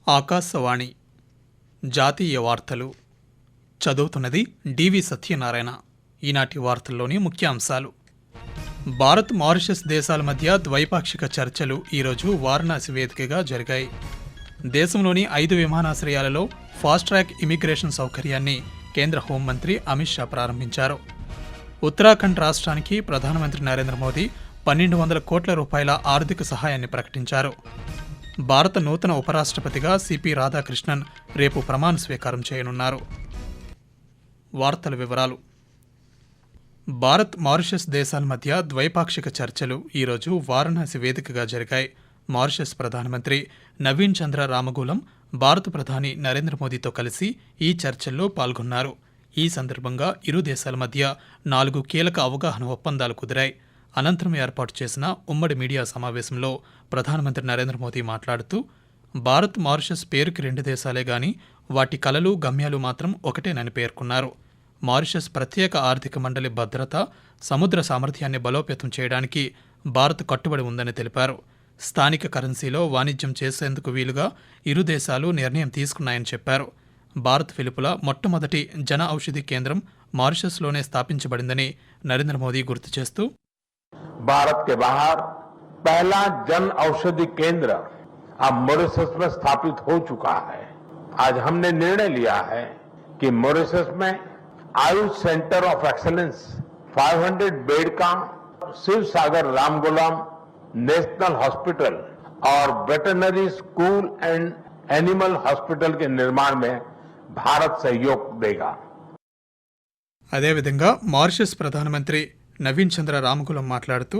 ఆకాశవాణి జాతీయ వార్తలు చదువుతున్నది డివి సత్యనారాయణ. ఈనాటి వార్తల్లోని ముఖ్యాంశాలు. భారత్ మారిషస్ దేశాల మధ్య ద్వైపాక్షిక చర్చలు ఈరోజు వారణాసి వేదికగా జరిగాయి. దేశంలోని 5 విమానాశ్రయాలలో ఫాస్ట్ ట్రాక్ ఇమిగ్రేషన్ సౌకర్యాన్ని కేంద్ర హోంమంత్రి అమిత్ షా ప్రారంభించారు. ఉత్తరాఖండ్ రాష్ట్రానికి ప్రధానమంత్రి నరేంద్ర మోదీ 1200 కోట్ల రూపాయల ఆర్థిక సహాయాన్ని ప్రకటించారు. భారత నూతన ఉపరాష్ట్రపతిగా సిపి రాధాకృష్ణన్ రేపు ప్రమాణ స్వీకారం చేయనున్నారు. వార్తల వివరాలు. భారత్ మారిషస్ దేశాల మధ్య ద్వైపాక్షిక చర్చలు ఈరోజు వారణాసి వేదికగా జరిగాయి. మారిషస్ ప్రధానమంత్రి నవీన్ చంద్ర రామగూలం భారత ప్రధాని నరేంద్ర మోదీతో కలిసి ఈ చర్చల్లో పాల్గొన్నారు. ఈ సందర్భంగా ఇరు దేశాల మధ్య 4 కీలక అవగాహన ఒప్పందాలు కుదిరాయి. అనంతరం ఏర్పాటు చేసిన ఉమ్మడి మీడియా సమావేశంలో ప్రధానమంత్రి నరేంద్ర మోదీ మాట్లాడుతూ, భారత్ మారిషస్ పేరుకి 2 దేశాలే గాని వాటి కలలు గమ్యాలు మాత్రం ఒకటేనని పేర్కొన్నారు. మారిషస్ ప్రత్యేక ఆర్థిక మండలి భద్రత, సముద్ర సామర్థ్యాన్ని బలోపేతం చేయడానికి భారత్ కట్టుబడి ఉందని తెలిపారు. స్థానిక కరెన్సీలో వాణిజ్యం చేసేందుకు వీలుగా ఇరు దేశాలు నిర్ణయం తీసుకున్నాయని చెప్పారు. భారత్ వెలుపల మొట్టమొదటి జన ఔషధి కేంద్రం మారిషస్లోనే స్థాపించబడిందని నరేంద్ర మోదీ గుర్తు చేస్తూ, भारत के बाहर पहला जन औषधि केंद्र अब मॉरिशस में स्थापित हो चुका है. आज हमने निर्णय लिया है कि मॉरिशस में Ayush centre of excellence 500 bed का शिव सागर रामगुलाम नेशनल हॉस्पिटल और veterinary school and animal hospital के निर्माण में भारत सहयोग देगा. అదేవిధంగా మారిషస్ ప్రధానమంత్రి నవీన్ చంద్ర రామగులం మాట్లాడుతూ,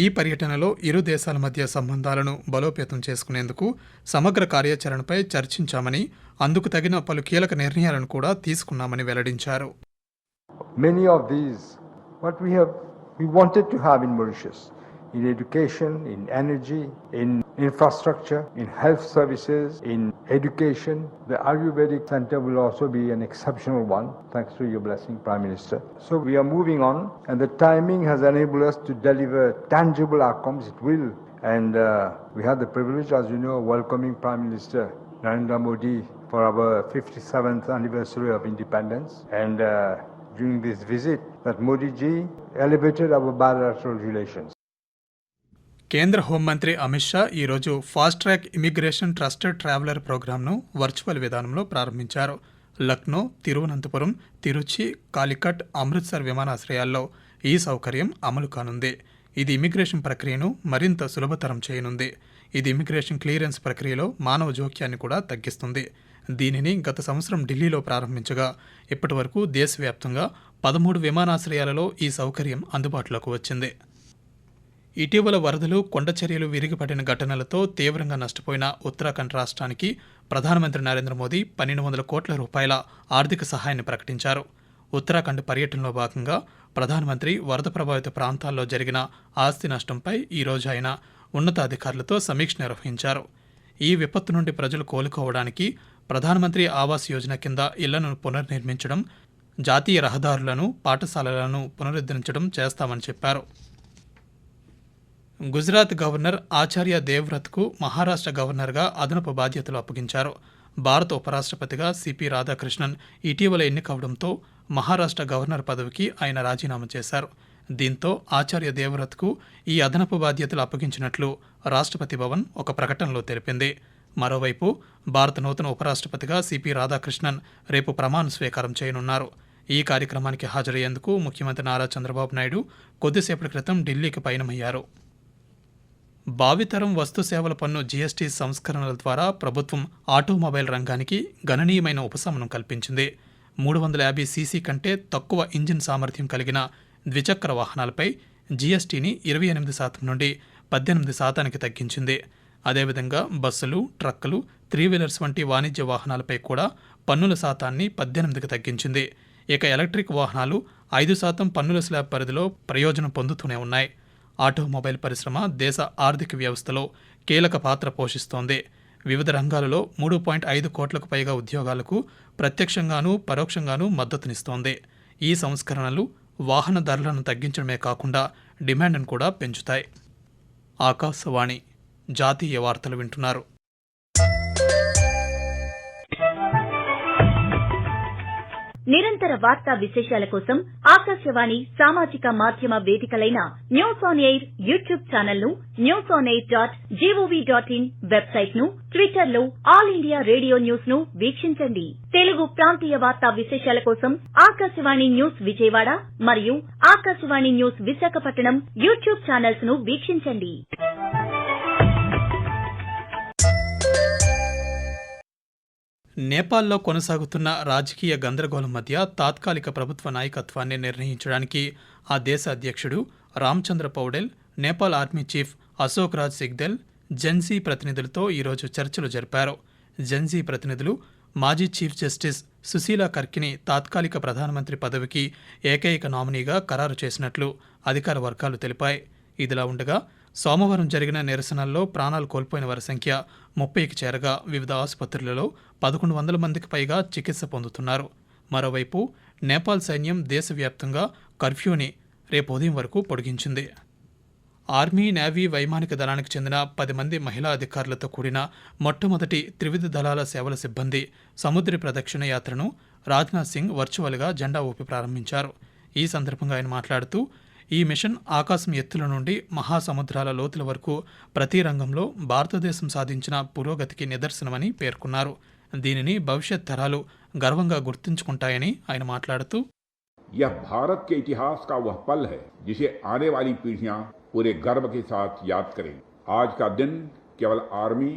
ఈ పర్యటనలో ఇరు దేశాల మధ్య సంబంధాలను బలోపేతం చేసుకునేందుకు సమగ్ర కార్యాచరణపై చర్చించామని, అందుకు తగిన పలు కీలక నిర్ణయాలను కూడా తీసుకున్నామని వెల్లడించారు. Many of these what we wanted to have in Mauritius, in education, in energy, in infrastructure, in health services, in education. The Ayurvedic center will also be an exceptional one, thanks to your blessing, Prime Minister. So we are moving on, and the timing has enabled us to deliver tangible outcomes. It will. And we had the privilege, as you know, of welcoming Prime Minister Narendra Modi for our 57th anniversary of independence. And during this visit, that Modi ji elevated our bilateral relations. కేంద్ర హోంమంత్రి అమిత్ షా ఈరోజు fast track immigration trusted traveller ప్రోగ్రాంను virtual విధానంలో ప్రారంభించారు. లక్నో, తిరువనంతపురం, తిరుచి, కాలికట్, అమృత్సర్ విమానాశ్రయాల్లో ఈ సౌకర్యం అమలు కానుంది. ఇది ఇమిగ్రేషన్ ప్రక్రియను మరింత సులభతరం చేయనుంది. ఇది ఇమిగ్రేషన్ క్లియరెన్స్ ప్రక్రియలో మానవ జోక్యాన్ని కూడా తగ్గిస్తుంది. దీనిని గత సంవత్సరం ఢిల్లీలో ప్రారంభించగా ఇప్పటి వరకు దేశవ్యాప్తంగా 13 విమానాశ్రయాలలో ఈ సౌకర్యం అందుబాటులోకి వచ్చింది. ఇటీవల వరదలు, కొండచర్యలు విరిగిపడిన ఘటనలతో తీవ్రంగా నష్టపోయిన ఉత్తరాఖండ్ రాష్ట్రానికి ప్రధానమంత్రి నరేంద్ర మోదీ 1200 కోట్ల రూపాయల ఆర్థిక సహాయాన్ని ప్రకటించారు. ఉత్తరాఖండ్ పర్యటనలో భాగంగా ప్రధానమంత్రి వరద ప్రభావిత ప్రాంతాల్లో జరిగిన ఆస్తి నష్టంపై ఈరోజు ఆయన ఉన్నతాధికారులతో సమీక్ష నిర్వహించారు. ఈ విపత్తు నుండి ప్రజలు కోలుకోవడానికి ప్రధానమంత్రి ఆవాస్ యోజన కింద ఇళ్లను పునర్నిర్మించడం, జాతీయ రహదారులను, పాఠశాలలను పునరుద్ధరించడం చేస్తామని చెప్పారు. గుజరాత్ గవర్నర్ ఆచార్య దేవ్వ్రత్కు మహారాష్ట్ర గవర్నర్గా అదనపు బాధ్యతలు అప్పగించారు. భారత ఉపరాష్ట్రపతిగా సిపి రాధాకృష్ణన్ ఇటీవల ఎన్నికవడంతో మహారాష్ట్ర గవర్నర్ పదవికి ఆయన రాజీనామా చేశారు. దీంతో ఆచార్య దేవ్వ్రత్కు ఈ అదనపు బాధ్యతలు అప్పగించినట్లు రాష్ట్రపతి భవన్ ఒక ప్రకటనలో తెలిపింది. మరోవైపు భారత నూతన ఉపరాష్ట్రపతిగా సిపి రాధాకృష్ణన్ రేపు ప్రమాణ స్వీకారం చేయనున్నారు. ఈ కార్యక్రమానికి హాజరయ్యేందుకు ముఖ్యమంత్రి నారా చంద్రబాబు నాయుడు కొద్దిసేపటి క్రితం ఢిల్లీకి పయనమయ్యారు. భావితరం వస్తు సేవల పన్ను జీఎస్టీ సంస్కరణల ద్వారా ప్రభుత్వం ఆటోమొబైల్ రంగానికి గణనీయమైన ఉపశమనం కల్పించింది. 350 సీసీ కంటే తక్కువ ఇంజిన్ సామర్థ్యం కలిగిన ద్విచక్ర వాహనాలపై జీఎస్టీని 28% నుండి 18% తగ్గించింది. అదేవిధంగా బస్సులు, ట్రక్కులు, 3 వీలర్స్ వంటి వాణిజ్య వాహనాలపై కూడా పన్నుల శాతాన్ని 18కి తగ్గించింది. ఇక ఎలక్ట్రిక్ వాహనాలు 5% పన్నుల స్లాబ్ పరిధిలో ప్రయోజనం పొందుతూనే ఉన్నాయి. ఆటోమొబైల్ పరిశ్రమ దేశ ఆర్థిక వ్యవస్థలో కీలక పాత్ర పోషిస్తోంది. వివిధ రంగాలలో 3.5 కోట్లకు పైగా ఉద్యోగాలకు ప్రత్యక్షంగానూ పరోక్షంగానూ మద్దతునిస్తోంది. ఈ సంస్కరణలు వాహన ధరలను తగ్గించడమే కాకుండా డిమాండ్ను కూడా పెంచుతాయి. ఆకాశవాణి జాతీయ వార్తలు వింటున్నారు. నిరంతర వార్తా విశేషాల కోసం ఆకాశవాణి సామాజిక మాధ్యమ వేదికలైన news on air YouTube channel ను, newsonair.gov.in వెబ్సైట్ ను, ట్విట్టర్ లో ఆల్ ఇండియా రేడియో న్యూస్ ను వీక్షించండి. తెలుగు ప్రాంతీయ వార్తా విశేషాల కోసం ఆకాశవాణి న్యూస్ విజయవాడ మరియు Akashvani news Visakhapatnam YouTube channels ను వీక్షించండి. నేపాల్లో కొనసాగుతున్న రాజకీయ గందరగోళం మధ్య తాత్కాలిక ప్రభుత్వ నాయకత్వాన్ని నిర్ణయించడానికి ఆ దేశ అధ్యక్షుడు Ramachandra Paudel, Nepal army chief Ashok Raj Sigdel, Gen Z ప్రతినిధులతో ఈరోజు చర్చలు జరిపారు. జెన్సీ ప్రతినిధులు మాజీ చీఫ్ జస్టిస్ సుశీలా కర్కిని తాత్కాలిక ప్రధానమంత్రి పదవికి ఏకైక నామినీగా ఖరారు చేసినట్లు అధికార వర్గాలు తెలిపాయి. ఇదిలా ఉండగా సోమవారం జరిగిన నిరసనల్లో ప్రాణాలు కోల్పోయిన వారి సంఖ్య 30కి చేరగా వివిధ ఆసుపత్రులలో 1100 మందికి పైగా చికిత్స పొందుతున్నారు. మరోవైపు నేపాల్ సైన్యం దేశవ్యాప్తంగా కర్ఫ్యూని రేపు ఉదయం వరకు పొడిగించింది. ఆర్మీ, నేవీ, వైమానిక దళానికి చెందిన 10 మంది మహిళా అధికారులతో కూడిన మొట్టమొదటి త్రివిధ దళాల సేవల సిబ్బంది సముద్ర ప్రదక్షిణ యాత్రను రాజ్నాథ్ సింగ్ వర్చువల్గా జెండా ఊపి ప్రారంభించారు. ఈ సందర్భంగా ఆయన మాట్లాడుతూ ఈ మిషన్ ఆకాశం ఎత్తుల నుండి మహాసముద్రాల లోతుల వరకు ప్రతి రంగంలో భారతదేశం సాధించిన పురోగతికి నిదర్శనమని పేర్కొన్నారు. దీనిని భవిష్యత్ తరాలు గర్వంగా గుర్తుంచుకుంటాయని ఆయన మాట్లాడుతూ यह भारत के इतिहास का वह पल है जिसे आने वाली पीढ़ियां पूरे गर्व के साथ याद करेंगी. आज का दिन केवल आर्मी,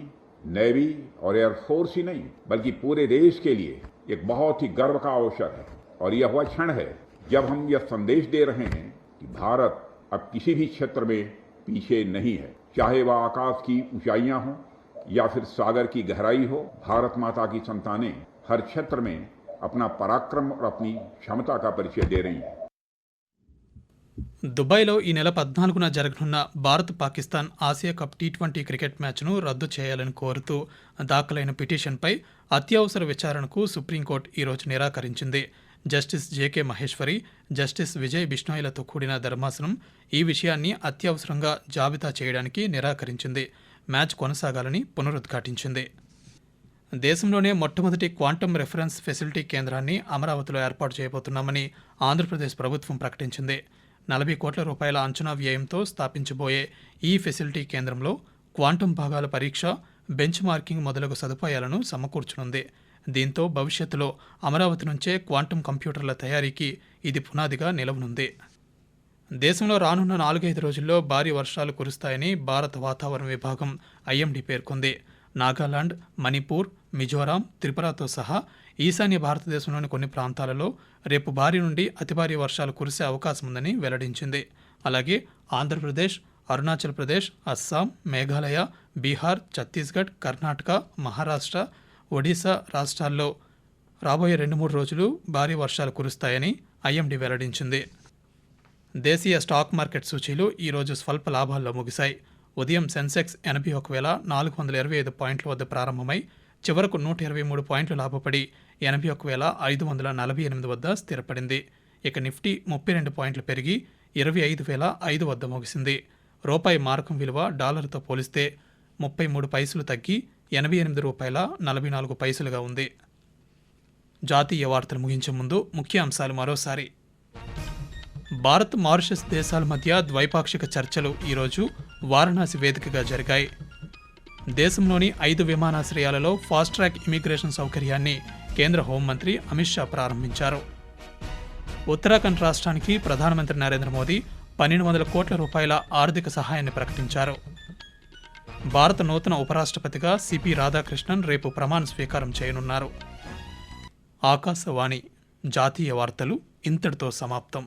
नेवी और एयरफोर्स ही नहीं बल्कि पूरे देश के लिए एक बहुत ही गर्व का अवसर है. और यह वह क्षण है जब हम यह संदेश दे रहे हैं कि भारत अब किसी भी क्षेत्र में पीछे नहीं है. चाहे वह आकाश की ऊंचाइयां हों या फिर सागर की गहराई हो, भारत माता की संतानें हर क्षेत्र में अपना पराक्रम और अपनी क्षमता का परिचय दे रही हैं. దుబాయ్లో ఈ నెల 14న జరగనున్న Bharat Pakistan Asia cup T20 cricket మ్యాచ్ను రద్దు చేయాలని కోరుతూ దాఖలైన పిటిషన్పై అత్యవసర విచారణకు సుప్రీంకోర్టు ఈరోజు నిరాకరించింది. Justice JK Maheshwari, justice Vijay బిష్ణోయ్లతో కూడిన ధర్మాసనం ఈ విషయాన్ని అత్యవసరంగా జాబితా చేయడానికి నిరాకరించింది. మ్యాచ్ కొనసాగాలని పునరుద్ఘాటించింది. దేశంలోనే మొట్టమొదటి క్వాంటమ్ రెఫరెన్స్ ఫెసిలిటీ కేంద్రాన్ని అమరావతిలో ఏర్పాటు చేయబోతున్నామని ఆంధ్రప్రదేశ్ ప్రభుత్వం ప్రకటించింది. 40 కోట్ల రూపాయల అంచనా వ్యయంతో స్థాపించబోయే ఈ ఫెసిలిటీ కేంద్రంలో క్వాంటమ్ భాగాల పరీక్ష, బెంచ్ మార్కింగ్ మొదలగు సదుపాయాలను సమకూర్చనుంది. దీంతో భవిష్యత్తులో అమరావతి నుంచే క్వాంటమ్ కంప్యూటర్ల తయారీకి ఇది పునాదిగా నిలవనుంది. దేశంలో రానున్న 4-5 రోజుల్లో భారీ వర్షాలు కురుస్తాయని భారత వాతావరణ విభాగం ఐఎండీ పేర్కొంది. నాగాలాండ్, మణిపూర్, మిజోరాం, త్రిపురతో సహా ఈశాన్య భారతదేశంలోని కొన్ని ప్రాంతాలలో రేపు భారీ నుండి అతి భారీ వర్షాలు కురిసే అవకాశం ఉందని వెల్లడించింది. అలాగే ఆంధ్రప్రదేశ్, అరుణాచల్ ప్రదేశ్, అస్సాం, మేఘాలయ, బీహార్, ఛత్తీస్గఢ్, కర్ణాటక, మహారాష్ట్ర, ఒడిశా రాష్ట్రాల్లో రాబోయే 2-3 రోజులు భారీ వర్షాలు కురుస్తాయని ఐఎండీ వెల్లడించింది. దేశీయ స్టాక్ మార్కెట్ సూచీలు ఈరోజు స్వల్ప లాభాల్లో ముగిశాయి. ఉదయం సెన్సెక్స్ 81,425 పాయింట్ల వద్ద ప్రారంభమై చివరకు 123 పాయింట్లు లాభపడి 81,548 వద్ద స్థిరపడింది. ఇక నిఫ్టీ 32 పాయింట్లు పెరిగి 25,005 వద్ద ముగిసింది. రూపాయి మారకం విలువ డాలర్తో పోలిస్తే 33 పైసలు తగ్గి 88 రూపాయల 44 పైసలుగా ఉంది. జాతీయ వార్తలు ముగించే ముందు ముఖ్య అంశాలు మరోసారి. భారత్, మారిషస్ దేశాల మధ్య ద్వైపాక్షిక చర్చలు ఈరోజు వారణాసి వేదికగా జరిగాయి. దేశంలోని 5 విమానాశ్రయాలలో ఫాస్ట్ ట్రాక్ ఇమిగ్రేషన్ సౌకర్యాన్ని కేంద్ర హోంమంత్రి అమిత్ షా ప్రారంభించారు. ఉత్తరాఖండ్ రాష్ట్రానికి ప్రధానమంత్రి నరేంద్ర మోదీ 1,200 కోట్ల రూపాయల ఆర్థిక సహాయాన్ని ప్రకటించారు. భారత నూతన ఉపరాష్ట్రపతిగా సిపి రాధాకృష్ణన్ రేపు ప్రమాణ స్వీకారం చేయనున్నారు. ఆకాశవాణి జాతీయ వార్తలు ఇంతటితో సమాప్తం.